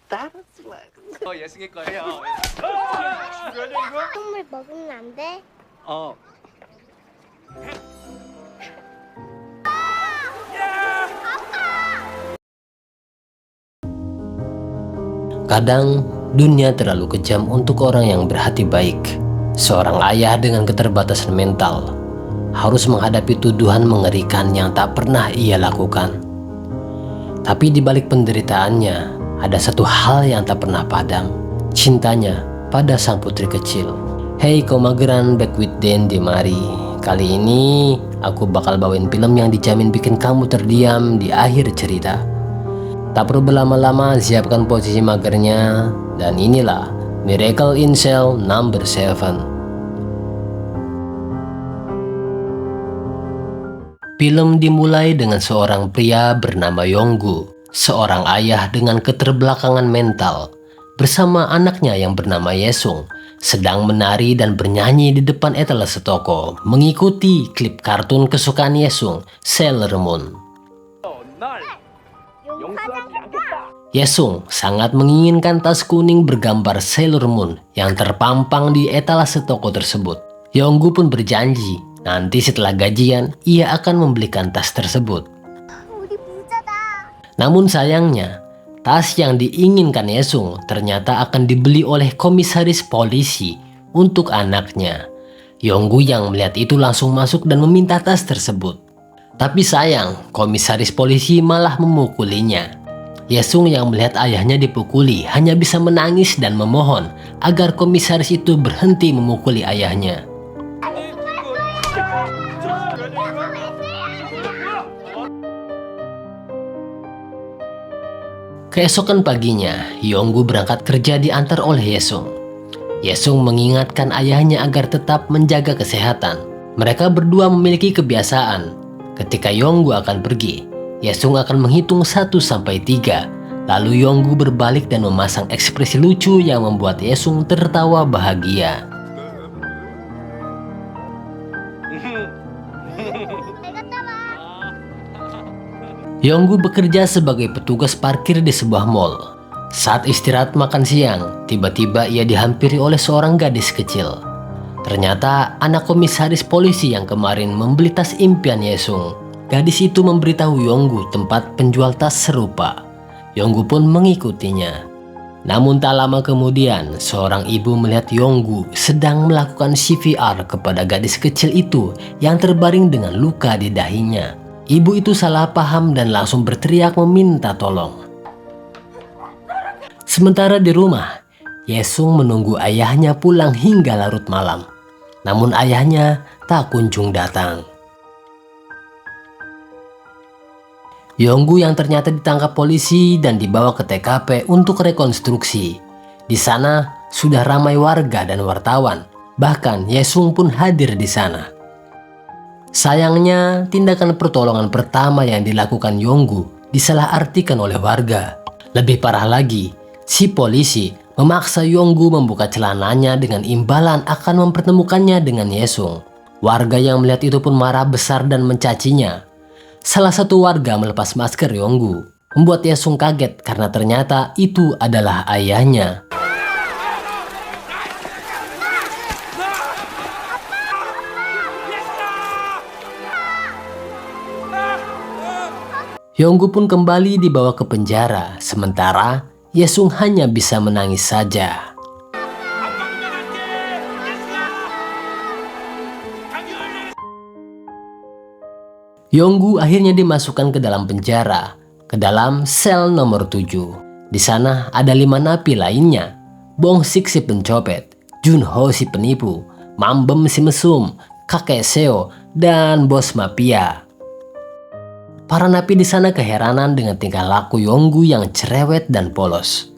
That's like. 예승일 거예요. 선물 먹으면 안 돼? Oh. Kadang dunia terlalu kejam untuk orang yang berhati baik. Seorang ayah dengan keterbatasan mental harus menghadapi tuduhan mengerikan yang tak pernah ia lakukan. Tapi di balik penderitaannya ada satu hal yang tak pernah padam, cintanya pada sang putri kecil. Hey Komageran, back with Dendi Mari. Kali ini aku bakal bawain film yang dijamin bikin kamu terdiam di akhir cerita. Tak perlu berlama-lama, siapkan posisi magernya. Dan inilah Miracle in Cell number 7. Film dimulai dengan seorang pria bernama Yonggu, seorang ayah dengan keterbelakangan mental, bersama anaknya yang bernama Yesung, sedang menari dan bernyanyi di depan etalase toko, mengikuti klip kartun kesukaan Yesung, Sailor Moon. Yesung sangat menginginkan tas kuning bergambar Sailor Moon yang terpampang di etalase toko tersebut. Yonggu pun berjanji nanti setelah gajian ia akan membelikan tas tersebut. Namun sayangnya, tas yang diinginkan Yesung ternyata akan dibeli oleh komisaris polisi untuk anaknya. Yonggu yang melihat itu langsung masuk dan meminta tas tersebut. Tapi sayang, komisaris polisi malah memukulinya. Yesung yang melihat ayahnya dipukuli hanya bisa menangis dan memohon agar komisaris itu berhenti memukuli ayahnya. Keesokan paginya, Yonggu berangkat kerja diantar oleh Yesung. Yesung mengingatkan ayahnya agar tetap menjaga kesehatan. Mereka berdua memiliki kebiasaan. Ketika Yonggu akan pergi, Yesung akan menghitung 1-3. Lalu Yonggu berbalik dan memasang ekspresi lucu yang membuat Yesung tertawa bahagia. Yonggu bekerja sebagai petugas parkir di sebuah mall. Saat istirahat makan siang, tiba-tiba ia dihampiri oleh seorang gadis kecil. Ternyata anak komisaris polisi yang kemarin membeli tas impian Yesung. Gadis itu memberitahu Yonggu tempat penjual tas serupa. Yonggu pun mengikutinya. Namun tak lama kemudian, seorang ibu melihat Yonggu sedang melakukan CPR kepada gadis kecil itu yang terbaring dengan luka di dahinya. Ibu itu salah paham dan langsung berteriak meminta tolong. Sementara di rumah, Yesung menunggu ayahnya pulang hingga larut malam. Namun ayahnya tak kunjung datang. Yonggu yang ternyata ditangkap polisi dan dibawa ke TKP untuk rekonstruksi. Di sana sudah ramai warga dan wartawan. Bahkan Yesung pun hadir di sana. Sayangnya, tindakan pertolongan pertama yang dilakukan Yonggu disalahartikan oleh warga. Lebih parah lagi, si polisi memaksa Yonggu membuka celananya dengan imbalan akan mempertemukannya dengan Yesung. Warga yang melihat itu pun marah besar dan mencacinya. Salah satu warga melepas masker Yonggu, membuat Yesung kaget karena ternyata itu adalah ayahnya. Yonggu pun kembali dibawa ke penjara, sementara Yesung hanya bisa menangis saja. Yonggu akhirnya dimasukkan ke dalam penjara, ke dalam sel nomor 7. Di sana ada 5 napi lainnya. Bong Sik si pencopet, Junho si penipu, Mambem si mesum, Kakek Seo, dan bos mafia. Para napi di sana keheranan dengan tingkah laku Yonggu yang cerewet dan polos.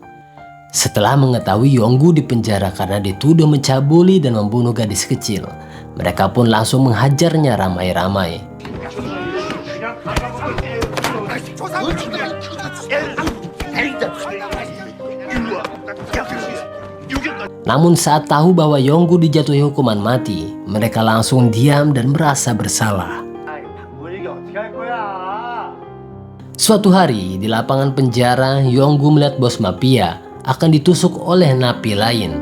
Setelah mengetahui Yonggu dipenjara karena dituduh mencabuli dan membunuh gadis kecil, mereka pun langsung menghajarnya ramai-ramai. Namun saat tahu bahwa Yonggu dijatuhi hukuman mati, mereka langsung diam dan merasa bersalah. Suatu hari di lapangan penjara, Yonggu melihat bos mafia akan ditusuk oleh napi lain.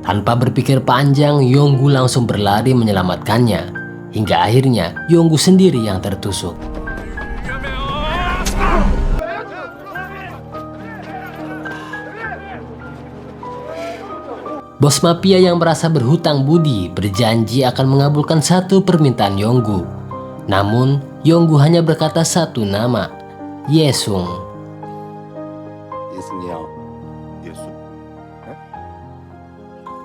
Tanpa berpikir panjang, Yonggu langsung berlari menyelamatkannya. Hingga akhirnya Yonggu sendiri yang tertusuk. Bos mafia yang merasa berhutang budi berjanji akan mengabulkan satu permintaan Yonggu. Namun, Yonggu hanya berkata satu nama, Yesung.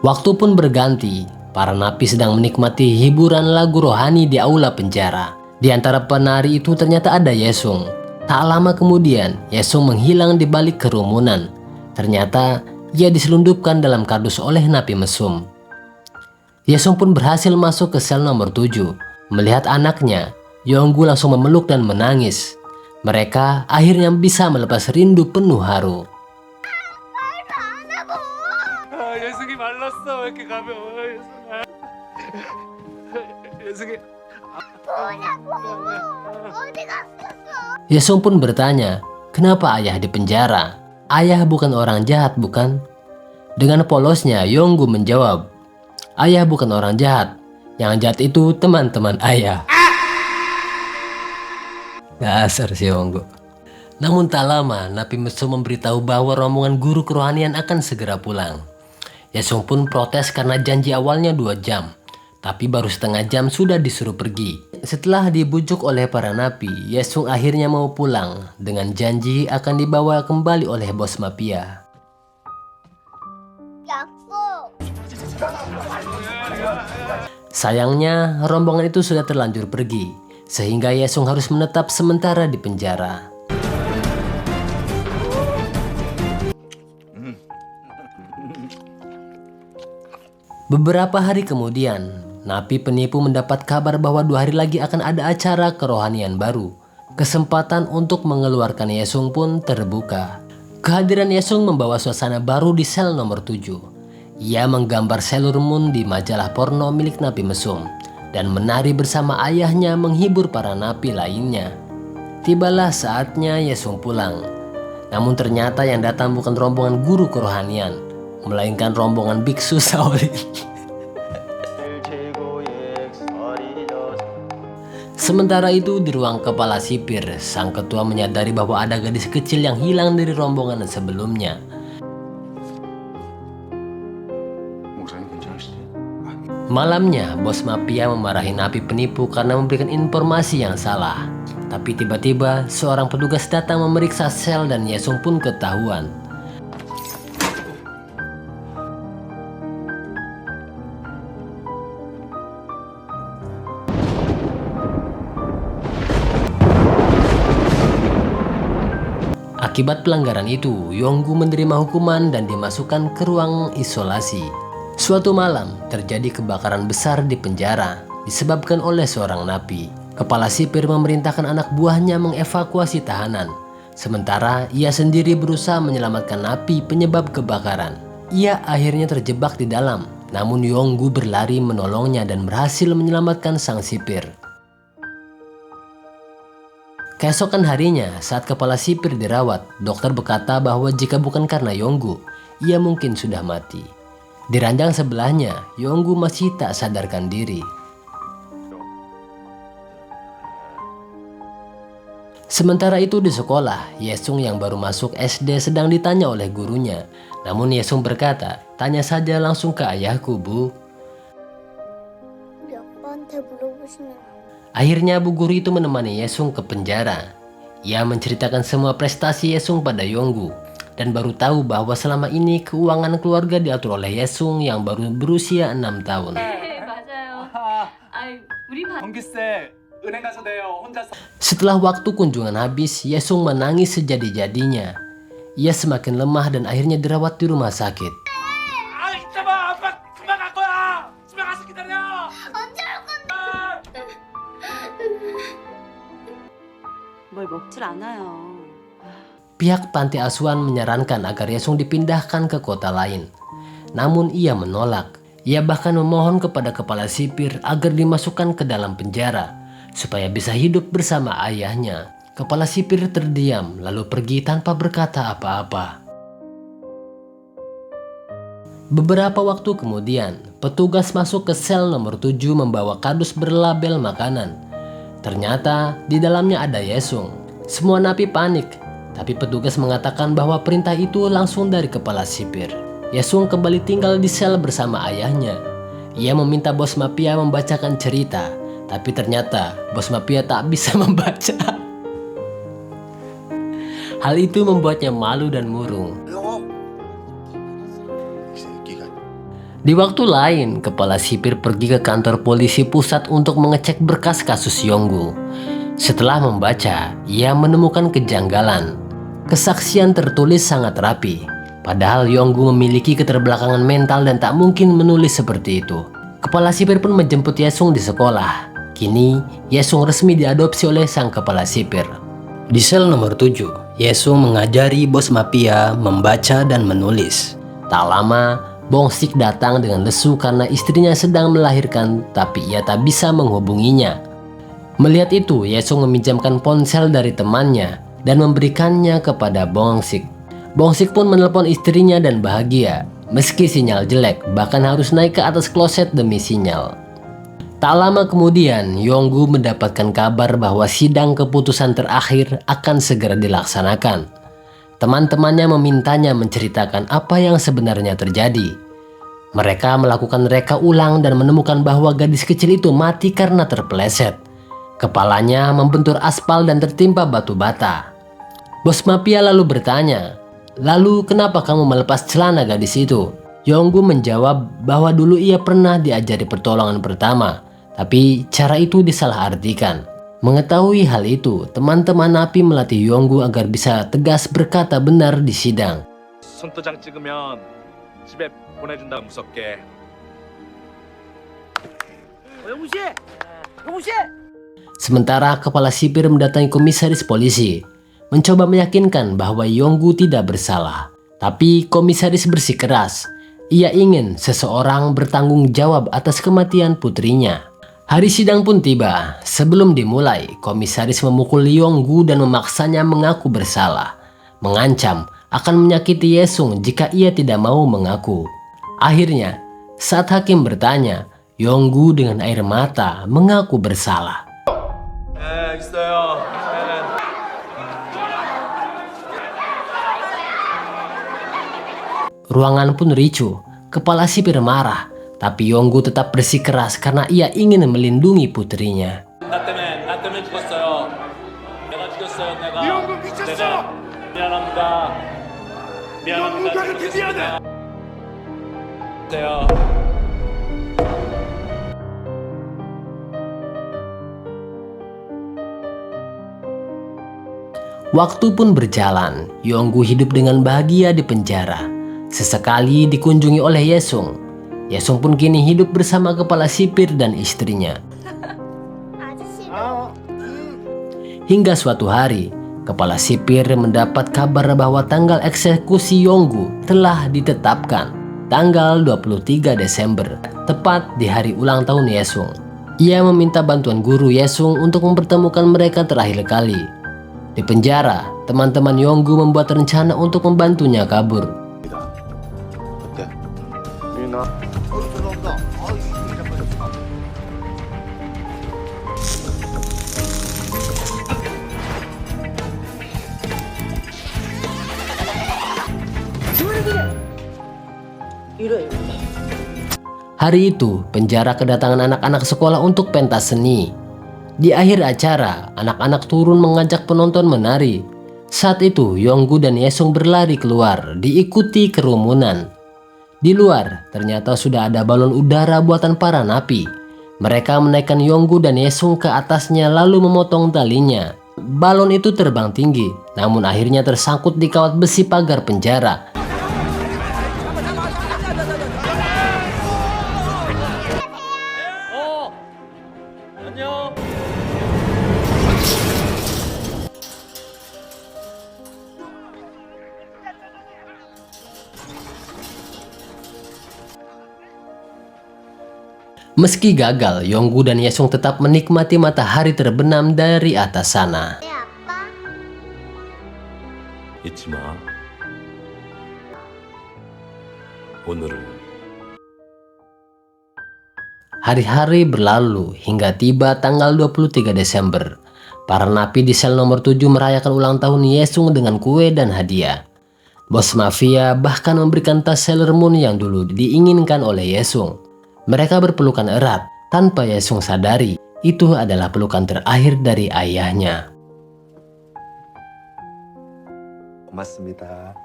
Waktu pun berganti, para napi sedang menikmati hiburan lagu rohani di aula penjara. Di antara penari itu ternyata ada Yesung. Tak lama kemudian, Yesung menghilang di balik kerumunan. Ternyata ia diselundupkan dalam kardus oleh napi mesum. Yesung pun berhasil masuk ke sel nomor 7. Melihat anaknya, Yonggu langsung memeluk dan menangis. Mereka akhirnya bisa melepas rindu penuh haru. Yesung pun bertanya, kenapa ayah di penjara? Ayah bukan orang jahat, bukan? Dengan polosnya, Yonggu menjawab, ayah bukan orang jahat. Yang jahat itu teman-teman ayah. Dasar si Yonggu. Namun tak lama, napi mesum memberitahu bahwa rombongan guru kerohanian akan segera pulang. Yesung pun protes karena janji awalnya 2 jam. Tapi baru setengah jam sudah disuruh pergi. Setelah dibujuk oleh para napi, Yesung akhirnya mau pulang dengan janji akan dibawa kembali oleh bos mafia. Sayangnya, rombongan itu sudah terlanjur pergi. Sehingga Yesung harus menetap sementara di penjara. Beberapa hari kemudian, napi penipu mendapat kabar bahwa 2 hari lagi akan ada acara kerohanian baru. Kesempatan untuk mengeluarkan Yesung pun terbuka. Kehadiran Yesung membawa suasana baru di sel nomor 7. Ia menggambar Sailor Moon di majalah porno milik napi mesum dan menari bersama ayahnya menghibur para napi lainnya. Tibalah saatnya Yesung pulang. Namun ternyata yang datang bukan rombongan guru kerohanian, melainkan rombongan biksu Shaolin. Sementara itu di ruang kepala sipir, sang ketua menyadari bahwa ada gadis kecil yang hilang dari rombongan sebelumnya. Malamnya, bos mafia memarahi napi penipu karena memberikan informasi yang salah. Tapi tiba-tiba, seorang petugas datang memeriksa sel dan Yesung pun ketahuan. Akibat pelanggaran itu, Yonggu menerima hukuman dan dimasukkan ke ruang isolasi. Suatu malam, terjadi kebakaran besar di penjara, disebabkan oleh seorang napi. Kepala sipir memerintahkan anak buahnya mengevakuasi tahanan. Sementara, ia sendiri berusaha menyelamatkan napi penyebab kebakaran. Ia akhirnya terjebak di dalam, namun Yonggu berlari menolongnya dan berhasil menyelamatkan sang sipir. Keesokan harinya, saat kepala sipir dirawat, dokter berkata bahwa jika bukan karena Yonggu, ia mungkin sudah mati. Di ranjang sebelahnya, Yonggu masih tak sadarkan diri. Sementara itu di sekolah, Yesung yang baru masuk SD sedang ditanya oleh gurunya. Namun Yesung berkata, tanya saja langsung ke ayahku, Bu. Akhirnya bu guru itu menemani Yesung ke penjara. Ia menceritakan semua prestasi Yesung pada Yonggu. Dan baru tahu bahwa selama ini keuangan keluarga diatur oleh Yesung yang baru berusia 6 tahun. Setelah waktu kunjungan habis, Yesung menangis sejadi-jadinya. Ia semakin lemah dan akhirnya dirawat di rumah sakit. Pihak panti asuhan menyarankan agar Yesung dipindahkan ke kota lain. Namun ia menolak. Ia bahkan memohon kepada kepala sipir agar dimasukkan ke dalam penjara supaya bisa hidup bersama ayahnya. Kepala sipir terdiam lalu pergi tanpa berkata apa-apa. Beberapa waktu kemudian, petugas masuk ke sel nomor 7 membawa kardus berlabel makanan. Ternyata di dalamnya ada Yesung. Semua napi panik, tapi petugas mengatakan bahwa perintah itu langsung dari kepala sipir. Yesung kembali tinggal di sel bersama ayahnya. Ia meminta bos mafia membacakan cerita, tapi ternyata bos mafia tak bisa membaca. Hal itu membuatnya malu dan murung. Di waktu lain, kepala sipir pergi ke kantor polisi pusat untuk mengecek berkas kasus Yonggu. Setelah membaca, ia menemukan kejanggalan. Kesaksian tertulis sangat rapi, padahal Yonggu memiliki keterbelakangan mental dan tak mungkin menulis seperti itu. Kepala sipir pun menjemput Yesung di sekolah. Kini, Yesung resmi diadopsi oleh sang kepala sipir. Di sel nomor 7, Yesung mengajari bos mafia membaca dan menulis. Tak lama, Bongsik datang dengan lesu karena istrinya sedang melahirkan, tapi ia tak bisa menghubunginya. Melihat itu, Yesung meminjamkan ponsel dari temannya dan memberikannya kepada Bongsik. Bongsik pun menelpon istrinya dan bahagia. Meski sinyal jelek, bahkan harus naik ke atas kloset demi sinyal. Tak lama kemudian, Yonggu mendapatkan kabar bahwa sidang keputusan terakhir akan segera dilaksanakan. Teman-temannya memintanya menceritakan apa yang sebenarnya terjadi. Mereka melakukan reka ulang dan menemukan bahwa gadis kecil itu mati karena terpeleset. Kepalanya membentur aspal dan tertimpa batu bata. Bos mafia lalu bertanya, "Lalu kenapa kamu melepas celana gadis itu?" Yonggu menjawab bahwa dulu ia pernah diajari pertolongan pertama, tapi cara itu disalahartikan. Mengetahui hal itu, teman-teman napi melatih Yonggu agar bisa tegas berkata benar di sidang. 손도장 찍으면 집에 보내준다 무섭게. Sementara kepala sipir mendatangi komisaris polisi, mencoba meyakinkan bahwa Yonggu tidak bersalah. Tapi komisaris bersikeras, ia ingin seseorang bertanggung jawab atas kematian putrinya. Hari sidang pun tiba. Sebelum dimulai, komisaris memukul Yonggu dan memaksanya mengaku bersalah. Mengancam akan menyakiti Yesung jika ia tidak mau mengaku. Akhirnya, saat hakim bertanya, Yonggu dengan air mata mengaku bersalah. Ruangan pun ricuh. Kepala sipir marah. Tapi Yonggu tetap bersikeras karena ia ingin melindungi putrinya. Waktu pun berjalan. Yonggu hidup dengan bahagia di penjara. Sesekali dikunjungi oleh Yesung. Yesung pun kini hidup bersama kepala sipir dan istrinya. Hingga suatu hari, kepala sipir mendapat kabar bahwa tanggal eksekusi Yonggu telah ditetapkan, tanggal 23 Desember, tepat di hari ulang tahun Yesung. Ia meminta bantuan guru Yesung untuk mempertemukan mereka terakhir kali. Di penjara, teman-teman Yonggu membuat rencana untuk membantunya kabur. Hari itu, penjara kedatangan anak-anak sekolah untuk pentas seni. Di akhir acara, anak-anak turun mengajak penonton menari. Saat itu, Yonggu dan Yesung berlari keluar, diikuti kerumunan. Di luar, ternyata sudah ada balon udara buatan para napi. Mereka menaikkan Yonggu dan Yesung ke atasnya lalu memotong talinya. Balon itu terbang tinggi, namun akhirnya tersangkut di kawat besi pagar penjara. Meski gagal, Yonggu dan Yesung tetap menikmati matahari terbenam dari atas sana. 마오늘은 Hari-hari berlalu hingga tiba tanggal 23 Desember. Para napi di sel nomor 7 merayakan ulang tahun Yesung dengan kue dan hadiah. Bos mafia bahkan memberikan tas Sailor Moon yang dulu diinginkan oleh Yesung. Mereka berpelukan erat tanpa Yesung sadari itu adalah pelukan terakhir dari ayahnya. 고맙습니다.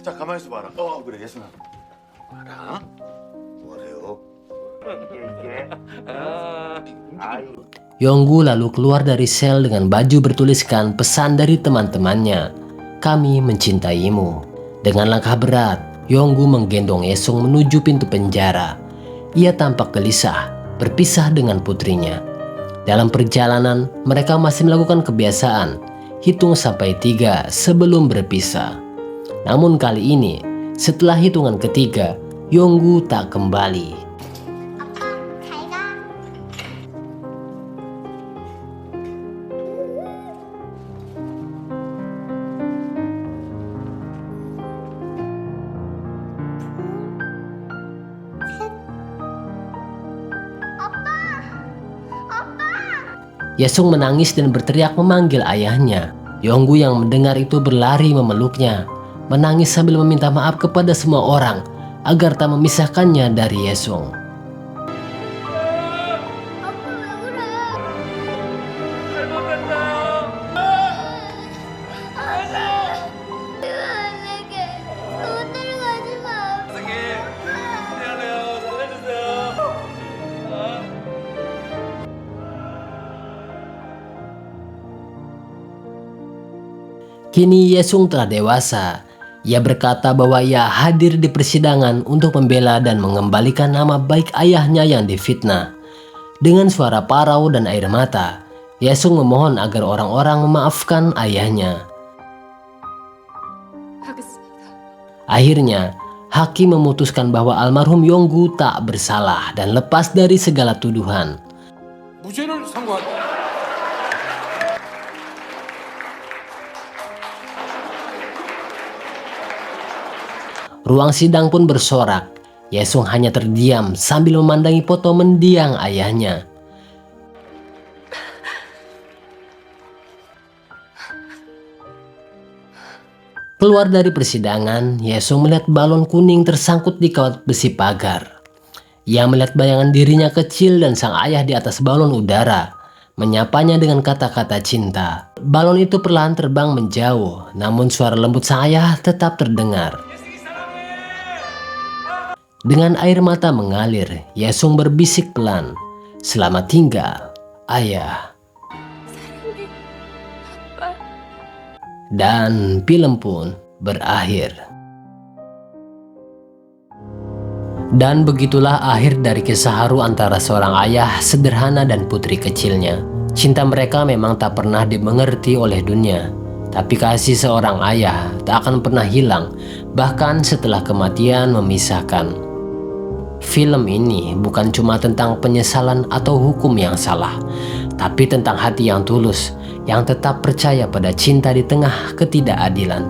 자, 가만히 있어 봐라. 그래, 예순아. 봐라. 뭐래요? Yonggu lalu keluar dari sel dengan baju bertuliskan pesan dari teman-temannya. Kami mencintaimu. Dengan langkah berat, Yonggu menggendong Yesung menuju pintu penjara. Ia tampak gelisah, berpisah dengan putrinya. Dalam perjalanan, mereka masih melakukan kebiasaan, hitung sampai 3 sebelum berpisah. Namun kali ini, setelah hitungan ketiga, Yonggu tak kembali. Yesung menangis dan berteriak memanggil ayahnya. Yonggu yang mendengar itu berlari memeluknya, menangis sambil meminta maaf kepada semua orang agar tak memisahkannya dari Yesung. Kini Yesung telah dewasa. Ia berkata bahwa ia hadir di persidangan untuk membela dan mengembalikan nama baik ayahnya yang difitnah. Dengan suara parau dan air mata, Yesung memohon agar orang-orang memaafkan ayahnya. Akhirnya, hakim memutuskan bahwa almarhum Yonggu tak bersalah dan lepas dari segala tuduhan. 무죄를 선고한다. Ruang sidang pun bersorak. Yesung hanya terdiam sambil memandangi foto mendiang ayahnya. Keluar dari persidangan, Yesung melihat balon kuning tersangkut di kawat besi pagar. Ia melihat bayangan dirinya kecil dan sang ayah di atas balon udara, menyapanya dengan kata-kata cinta. Balon itu perlahan terbang menjauh, namun suara lembut sang ayah tetap terdengar. Dengan air mata mengalir, Yesung berbisik pelan, "Selamat tinggal, ayah." Dan film pun berakhir. Dan begitulah akhir dari kisah haru antara seorang ayah sederhana dan putri kecilnya. Cinta mereka memang tak pernah dimengerti oleh dunia, tapi kasih seorang ayah tak akan pernah hilang, bahkan setelah kematian memisahkan. Film ini bukan cuma tentang penyesalan atau hukum yang salah, tapi tentang hati yang tulus, yang tetap percaya pada cinta di tengah ketidakadilan.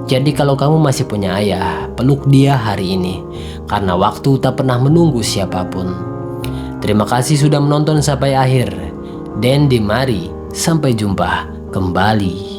Jadi kalau kamu masih punya ayah, peluk dia hari ini, karena waktu tak pernah menunggu siapapun. Terima kasih sudah menonton sampai akhir. Dan mari, sampai jumpa kembali.